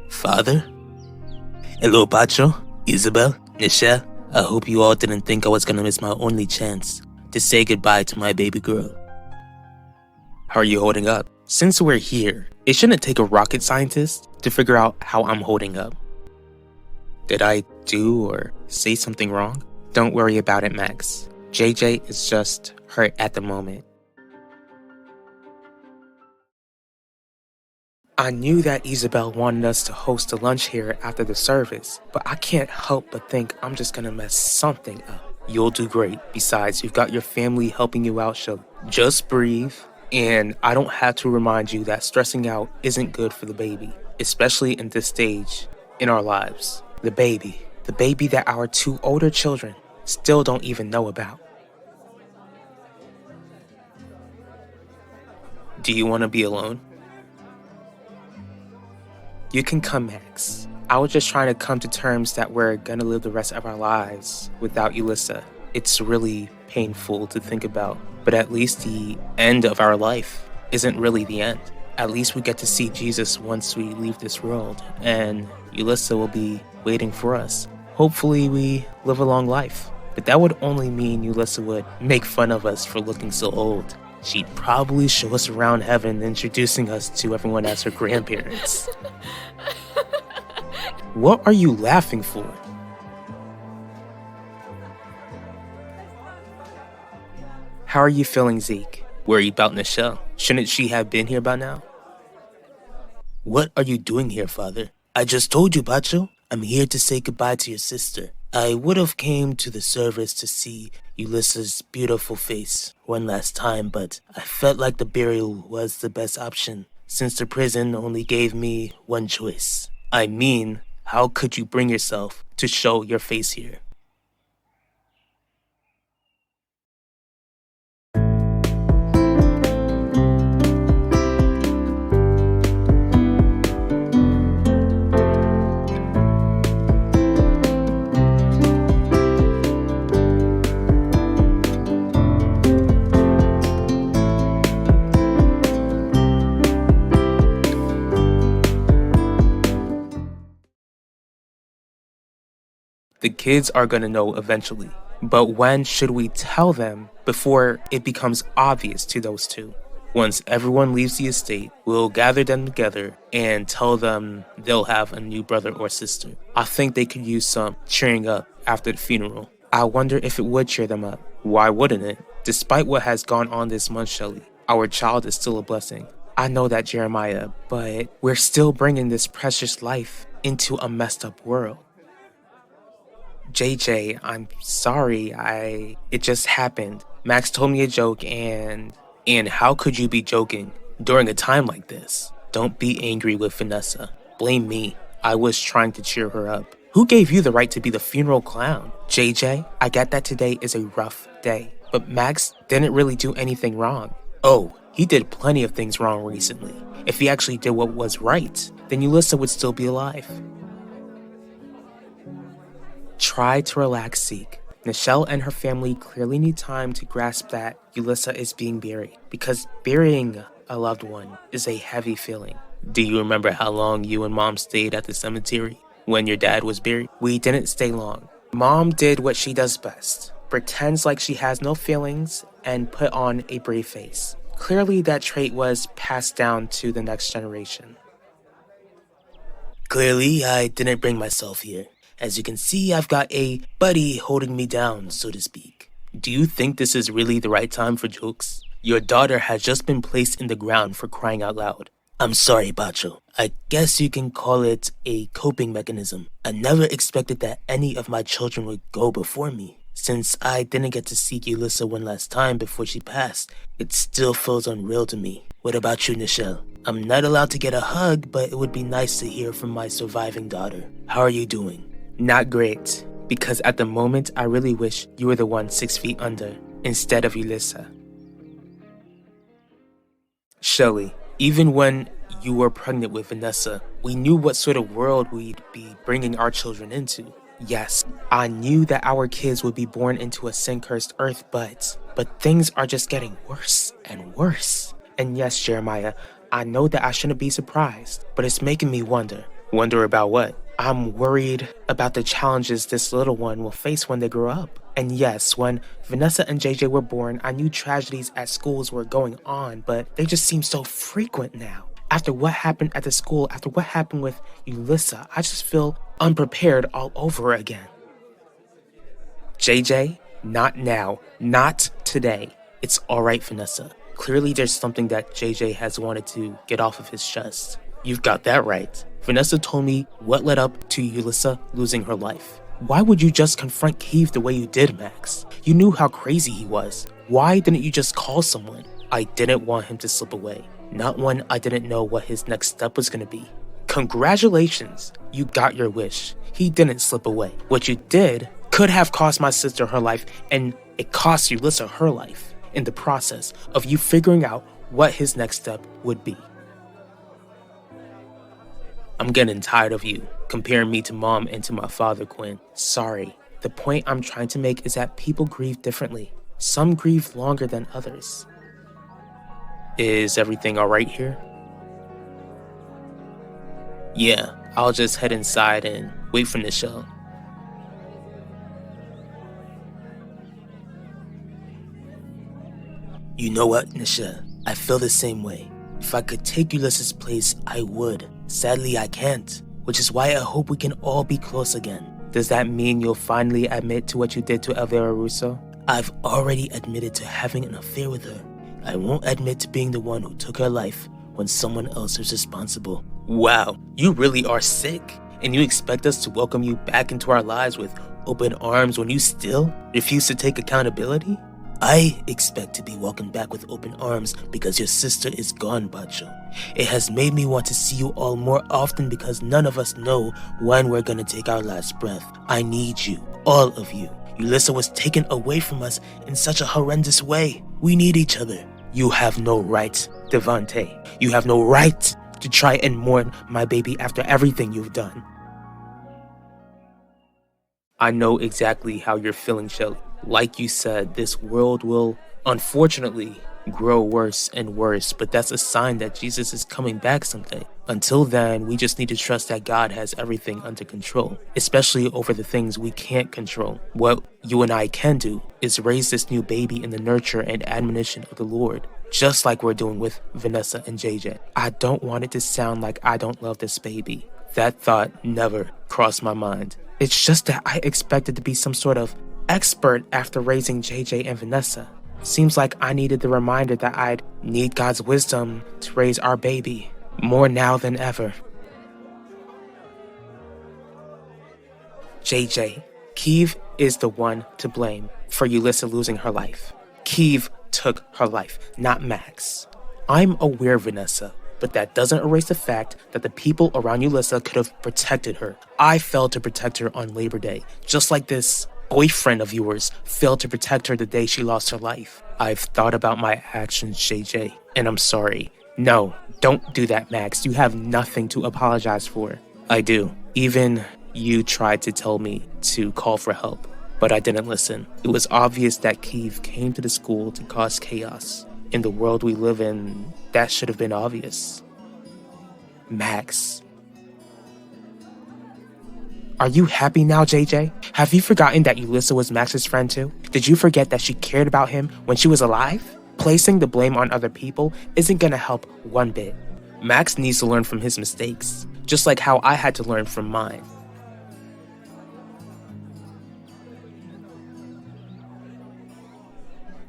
Father? Hello, Pacho, Isabel, Michelle. I hope you all didn't think I was gonna miss my only chance to say goodbye to my baby girl. How are you holding up? Since we're here, it shouldn't take a rocket scientist to figure out how I'm holding up. Did I do or say something wrong? Don't worry about it, Max. JJ is just hurt at the moment. I knew that Isabel wanted us to host a lunch here after the service, but I can't help but think I'm just gonna mess something up. You'll do great. Besides, you've got your family helping you out, so just breathe. And I don't have to remind you that stressing out isn't good for the baby, especially in this stage in our lives. The baby that our two older children still don't even know about. Do you want to be alone? You can come, Max. I was just trying to come to terms that we're gonna live the rest of our lives without Ulissa. It's really painful to think about, but at least the end of our life isn't really the end. At least we get to see Jesus once we leave this world, and Ulissa will be waiting for us. Hopefully we live a long life, but that would only mean Ulissa would make fun of us for looking so old. She'd probably show us around heaven, introducing us to everyone as her grandparents. What are you laughing for? How are you feeling, Zeke? Worried about Nichelle? Shouldn't she have been here by now? What are you doing here, Father? I just told you, Pacho. I'm here to say goodbye to your sister. I would have came to the service to see Ulissa's beautiful face one last time, but I felt like the burial was the best option, since the prison only gave me one choice. I mean, how could you bring yourself to show your face here? The kids are gonna know eventually, but when should we tell them before it becomes obvious to those two? Once everyone leaves the estate, we'll gather them together and tell them they'll have a new brother or sister. I think they could use some cheering up after the funeral. I wonder if it would cheer them up. Why wouldn't it? Despite what has gone on this month, Shelly, our child is still a blessing. I know that, Jeremiah, but we're still bringing this precious life into a messed up world. JJ, I'm sorry, it just happened. Max told me a joke and how could you be joking during a time like this? Don't be angry with Vanessa. Blame me. I was trying to cheer her up. Who gave you the right to be the funeral clown? JJ, I get that today is a rough day, but Max didn't really do anything wrong. Oh, he did plenty of things wrong recently. If he actually did what was right, then Ulissa would still be alive. Try to relax, Zeke. Nichelle and her family clearly need time to grasp that Ulissa is being buried, because burying a loved one is a heavy feeling. Do you remember how long you and Mom stayed at the cemetery when your dad was buried? We didn't stay long. Mom did what she does best, pretends like she has no feelings and put on a brave face. Clearly that trait was passed down to the next generation. Clearly, I didn't bring myself here. As you can see, I've got a buddy holding me down, so to speak. Do you think this is really the right time for jokes? Your daughter has just been placed in the ground for crying out loud. I'm sorry, Pacho. I guess you can call it a coping mechanism. I never expected that any of my children would go before me. Since I didn't get to see Ulissa one last time before she passed, it still feels unreal to me. What about you, Nichelle? I'm not allowed to get a hug, but it would be nice to hear from my surviving daughter. How are you doing? Not great, because at the moment I really wish you were the one 6 feet under instead of Ulissa. Shelly, even when you were pregnant with Vanessa, we knew what sort of world we'd be bringing our children into. Yes, I knew that our kids would be born into a sin-cursed earth, but things are just getting worse and worse. And yes, Jeremiah, I know that I shouldn't be surprised, but it's making me wonder, Wonder about what? I'm worried about the challenges this little one will face when they grow up. And yes, when Vanessa and JJ were born, I knew tragedies at schools were going on, but they just seem so frequent now. After what happened at the school, after what happened with Ulissa, I just feel unprepared all over again. JJ, not now. Not today. It's alright, Vanessa. Clearly there's something that JJ has wanted to get off of his chest. You've got that right. Vanessa told me what led up to Ulissa losing her life. Why would you just confront Keith the way you did, Max? You knew how crazy he was. Why didn't you just call someone? I didn't want him to slip away. Not when I didn't know what his next step was gonna be. Congratulations, you got your wish. He didn't slip away. What you did could have cost my sister her life, and it cost Ulissa her life in the process of you figuring out what his next step would be. I'm getting tired of you comparing me to Mom and to my father, Quinn. Sorry. The point I'm trying to make is that people grieve differently. Some grieve longer than others. Is everything alright here? Yeah, I'll just head inside and wait for Nichelle. You know what, Nisha? I feel the same way. If I could take Ulysses' place, I would. Sadly, I can't, which is why I hope we can all be close again. Does that mean you'll finally admit to what you did to Elvira Russo? I've already admitted to having an affair with her. I won't admit to being the one who took her life when someone else is responsible. Wow, you really are sick. And you expect us to welcome you back into our lives with open arms when you still refuse to take accountability? I expect to be welcomed back with open arms because your sister is gone, Bacho. It has made me want to see you all more often because none of us know when we're gonna take our last breath. I need you, all of you. Ulissa was taken away from us in such a horrendous way. We need each other. You have no right, Devante. You have no right to try and mourn my baby after everything you've done. I know exactly how you're feeling, Shelly. Like you said, this world will, unfortunately, grow worse and worse, but that's a sign that Jesus is coming back someday. Until then, we just need to trust that God has everything under control, especially over the things we can't control. What you and I can do is raise this new baby in the nurture and admonition of the Lord, just like we're doing with Vanessa and JJ. I don't want it to sound like I don't love this baby. That thought never crossed my mind. It's just that I expected to be some sort of expert after raising JJ and Vanessa. Seems like I needed the reminder that I'd need God's wisdom to raise our baby, more now than ever. JJ, Kiev is the one to blame for Ulissa losing her life. Kiev took her life, not Max. I'm aware, Vanessa, but that doesn't erase the fact that the people around Ulissa could have protected her. I failed to protect her on Labor Day, just like this boyfriend of yours failed to protect her the day she lost her life. I've thought about my actions, JJ, and I'm sorry. No, don't do that, Max. You have nothing to apologize for. I do. Even you tried to tell me to call for help, but I didn't listen. It was obvious that Keith came to the school to cause chaos. In the world we live in, that should have been obvious. Max. Are you happy now, JJ? Have you forgotten that Ulissa was Max's friend too? Did you forget that she cared about him when she was alive? Placing the blame on other people isn't gonna help one bit. Max needs to learn from his mistakes, just like how I had to learn from mine.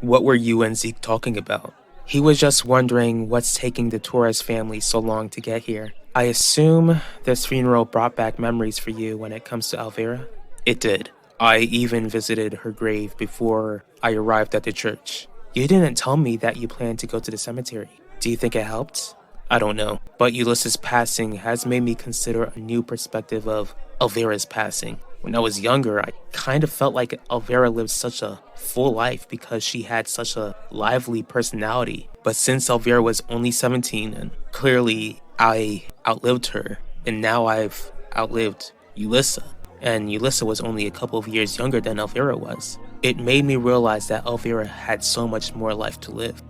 What were you and Zeke talking about? He was just wondering what's taking the Torres family so long to get here. I assume this funeral brought back memories for you when it comes to Elvira? It did. I even visited her grave before I arrived at the church. You didn't tell me that you planned to go to the cemetery. Do you think it helped? I don't know, but Ulysses' passing has made me consider a new perspective of Elvira's passing. When I was younger, I kind of felt like Elvira lived such a full life because she had such a lively personality. But since Elvira was only 17, and clearly I outlived her, and now I've outlived Ulissa, and Ulissa was only a couple of years younger than Elvira was, it made me realize that Elvira had so much more life to live.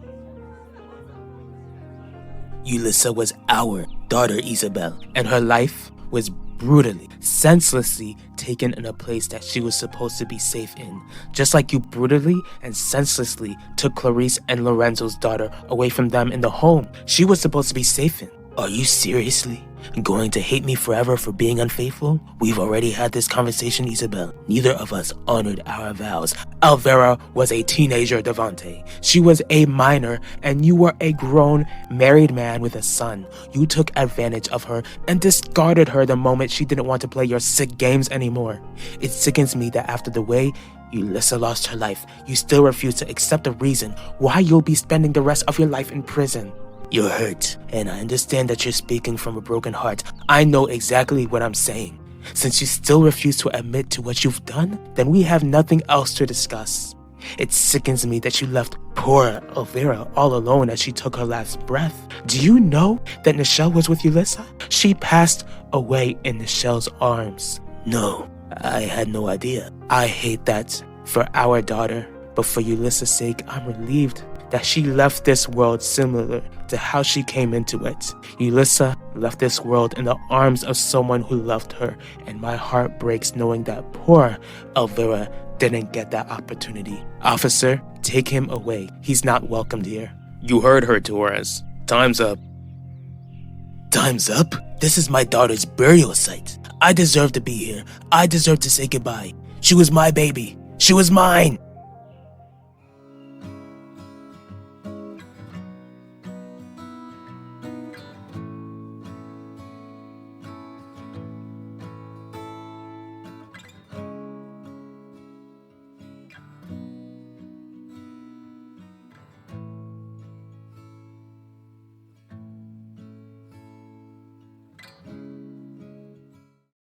Ulissa was our daughter, Isabel, and her life was brutally, senselessly taken in a place that she was supposed to be safe in, just like you brutally and senselessly took Clarice and Lorenzo's daughter away from them in the home she was supposed to be safe in. Are you seriously going to hate me forever for being unfaithful? We've already had this conversation, Isabel. Neither of us honored our vows. Elvira was a teenager, Devante. She was a minor, and you were a grown, married man with a son. You took advantage of her and discarded her the moment she didn't want to play your sick games anymore. It sickens me that after the way Yulissa lost her life, you still refuse to accept the reason why you'll be spending the rest of your life in prison. You're hurt, and I understand that you're speaking from a broken heart. I know exactly what I'm saying. Since you still refuse to admit to what you've done, then we have nothing else to discuss. It sickens me that you left poor Elvira all alone as she took her last breath. Do you know that Nichelle was with Yulissa? She passed away in Nichelle's arms. No, I had no idea. I hate that for our daughter, but for Yulissa's sake, I'm relieved that she left this world similar to how she came into it. Yulissa left this world in the arms of someone who loved her, and my heart breaks knowing that poor Elvira didn't get that opportunity. Officer, take him away. He's not welcomed here. You heard her, Torres. Time's up. Time's up? This is my daughter's burial site. I deserve to be here. I deserve to say goodbye. She was my baby. She was mine.